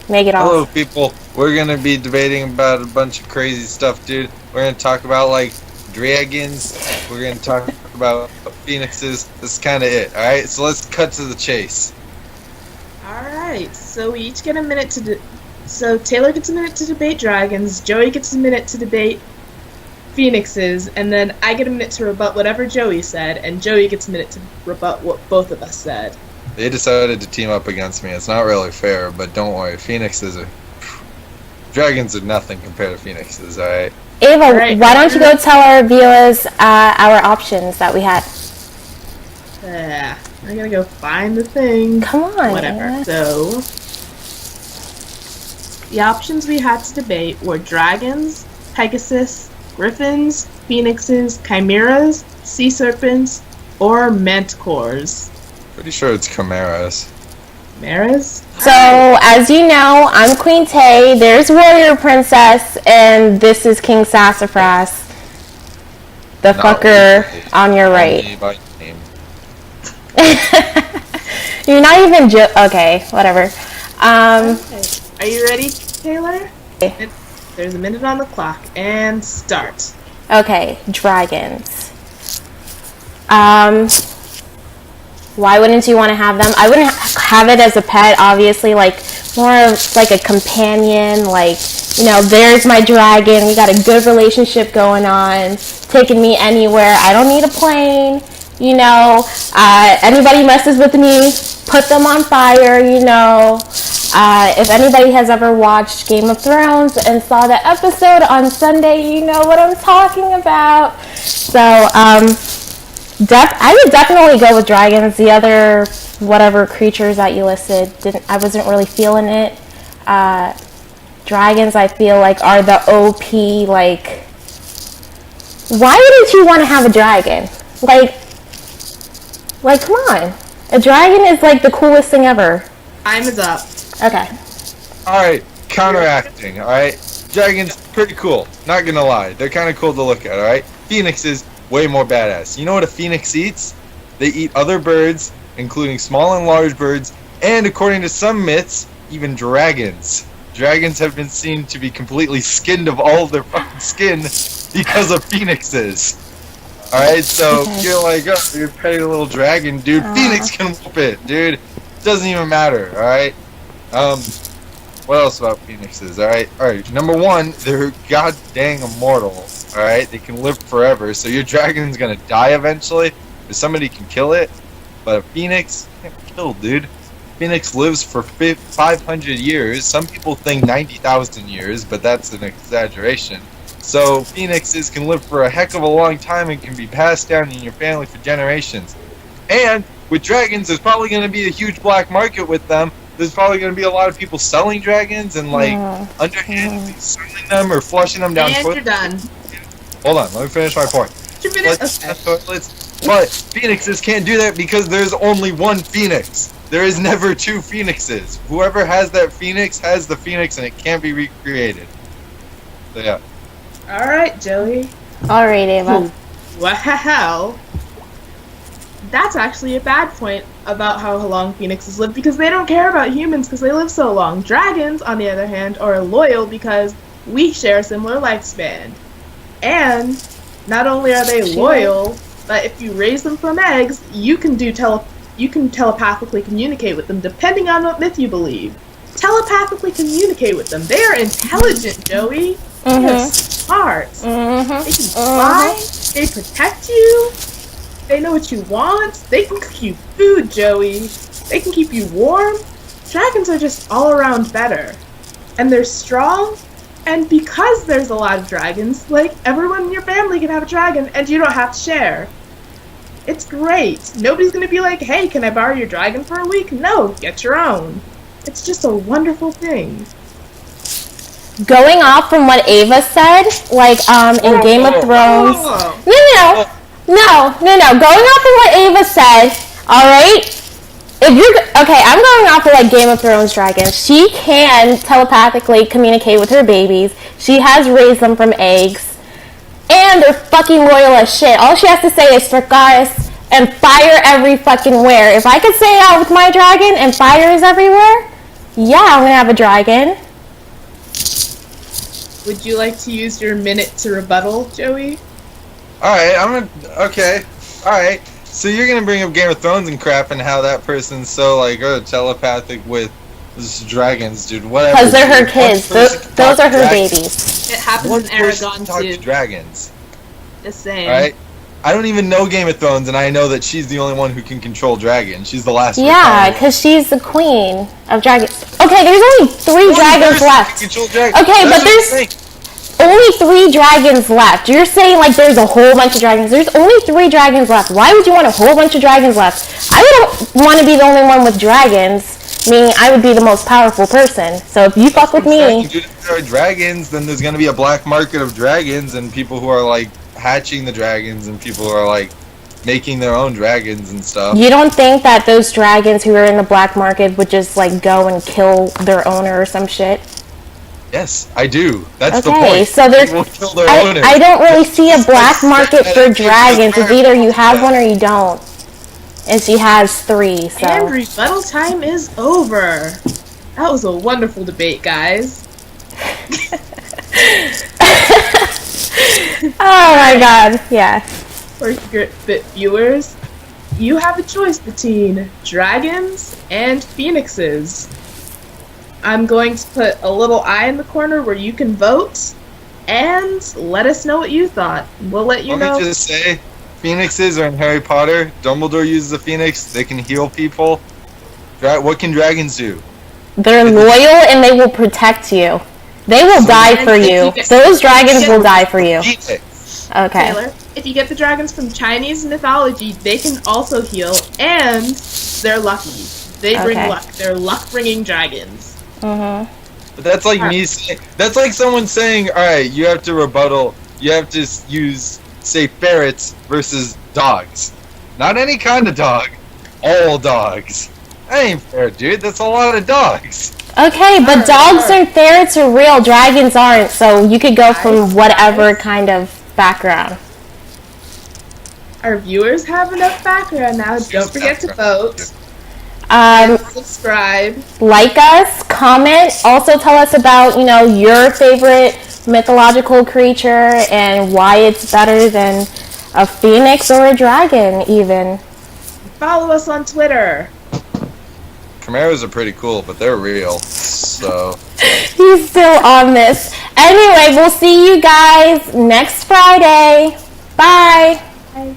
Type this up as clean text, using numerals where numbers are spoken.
Make it Hello, off. people. We're gonna be debating about a bunch of crazy stuff, dude. We're gonna talk about like dragons. We're gonna talk about phoenixes. This is kind of it. All right. So let's cut to the chase. Alright, so we each get a minute to so Taylor gets a minute to debate dragons, Joey gets a minute to debate phoenixes, and then I get a minute to rebut whatever Joey said, and Joey gets a minute to rebut what both of us said. They decided to team up against me. It's not really fair, but don't worry. Phoenixes are dragons are nothing compared to phoenixes. All right. Ava, Alright. why don't you go tell our viewers our options that we had? I gotta go find the thing. Come on. Whatever. Ava. So, the options we had to debate were dragons, Pegasus, griffins, phoenixes, chimeras, sea serpents, or manticores. Pretty sure it's chimeras. Chimeras? So, as you know, I'm Queen Tay, there's Warrior Princess, and this is King Sassafras, the No, fucker really. on your right. Only by name. You're not even okay, whatever. Okay. Are you ready, Taylor? Okay. There's a minute on the clock, and start. Okay, dragons. Why wouldn't you want to have them? I wouldn't have it as a pet, obviously, like, more of, like, a companion, like, you know, there's my dragon, we got a good relationship going on, taking me anywhere, I don't need a plane, you know, anybody messes with me, put them on fire, you know. If anybody has ever watched Game of Thrones and saw the episode on Sunday, you know what I'm talking about. So, I would definitely go with dragons. The other whatever creatures that you listed, I wasn't really feeling it. Dragons, I feel like, are the OP. Like, why wouldn't you want to have a dragon? Like, come on, a dragon is like the coolest thing ever. Time is up. Okay. All right. Counteracting. All right. Dragons, pretty cool. Not gonna lie, they're kind of cool to look at. All right. Phoenixes, way more badass. You know what a phoenix eats? They eat other birds, including small and large birds, and according to some myths, even dragons. Dragons have been seen to be completely skinned of all of their fucking skin because of phoenixes. Alright, so you're like, oh, you're a petty little dragon, dude. Phoenix can whoop it, dude. Doesn't even matter, alright? What else about phoenixes, alright? Alright, number one, they're god dang immortal. Alright, they can live forever, so your dragon's gonna die eventually, if somebody can kill it, but a phoenix can't kill, dude. Phoenix lives for 500 years, some people think 90,000 years, but that's an exaggeration. So, phoenixes can live for a heck of a long time and can be passed down in your family for generations. And, with dragons, there's probably gonna be a huge black market with them. There's probably going to be a lot of people selling dragons and, like, underhandedly selling them or flushing them down And toilets. you're done. Hold on, let me finish my point. 2 minutes. Flushing Okay. down toilets. But phoenixes can't do that because there's only one phoenix. There is never two phoenixes. Whoever has that phoenix has the phoenix and it can't be recreated. So, yeah. Alright, Joey. All right, Ava. Wow. That's actually a bad point about how long phoenixes live because they don't care about humans because they live so long. Dragons, on the other hand, are loyal because we share a similar lifespan. And not only are they loyal, but if you raise them from eggs, you can telepathically communicate with them depending on what myth you believe. Telepathically communicate with them. They are intelligent, Joey. They are smart. They can fly. They protect you. They know what you want. They can cook you food, Joey. They can keep you warm. Dragons are just all around better. And they're strong. And because there's a lot of dragons, like, everyone in your family can have a dragon and you don't have to share. It's great. Nobody's gonna be like, hey, can I borrow your dragon for a week? No, get your own. It's just a wonderful thing. Going off from what Ava said, like, in Game of Thrones. Oh. No. Going off of what Ava said, alright? If you're, okay, I'm going off of, like, Game of Thrones dragons. She can telepathically communicate with her babies. She has raised them from eggs. And they're fucking loyal as shit. All she has to say is Stracaris and fire every fucking where. If I could say out with my dragon and fire is everywhere, Yeah, I'm gonna have a dragon. Would you like to use your minute to rebuttal, Joey? Alright, okay. Alright. So you're gonna bring up Game of Thrones and crap and how that person's so, like, telepathic with this dragons, dude. Whatever. Because they're her dude. kids. One person can Those talk are to her dragons. babies. It happens One in person Aragon can talk to too. dragons. Just saying. Alright? I don't even know Game of Thrones, and I know that she's the only one who can control dragons. She's the last one. Yeah, because she's the queen of dragons. Okay, there's only 3 dragons left. Okay, but there's only 3 dragons left. You're saying like there's a whole bunch of dragons. There's only 3 dragons left. Why would you want a whole bunch of dragons left? I don't want to be the only one with dragons, meaning I would be the most powerful person. So if you fuck with me... If there are dragons, then there's going to be a black market of dragons and people who are like hatching the dragons and people who are like making their own dragons and stuff. You don't think that those dragons who are in the black market would just like go and kill their owner or some shit? Yes, I do. That's the Okay, point. so there's... People kill their owner. I don't really see a black market for dragons. It's either you have one or you don't. And she has 3, so... And rebuttal time is over. That was a wonderful debate, guys. Oh my god, yeah. For Gritbit viewers, you have a choice between dragons and phoenixes. I'm going to put a little eye in the corner where you can vote, and let us know what you thought. We'll let you know. Let me just say, phoenixes are in Harry Potter. Dumbledore uses a phoenix. They can heal people. What can dragons do? They're loyal and they will protect you. They will die for you. Those dragons will die for you. Phoenix. Okay. Taylor, if you get the dragons from Chinese mythology, they can also heal, and they're lucky. They bring Okay. luck. They're luck-bringing dragons. Mm-hmm. But that's like me saying. That's like someone saying, "All right, you have to rebuttal. You have to use, say, ferrets versus dogs. Not any kind of dog. All dogs. That ain't fair, dude. That's a lot of dogs." Okay, but dogs and ferrets are real. Dragons aren't, so you could go from whatever kind of background. Our viewers have enough background now. Don't forget to vote. Subscribe. Like us, comment, also tell us about, your favorite mythological creature and why it's better than a phoenix or a dragon, even. Follow us on Twitter. Chimeras are pretty cool, but they're real. So. He's still on this. Anyway, we'll see you guys next Friday. Bye. Bye.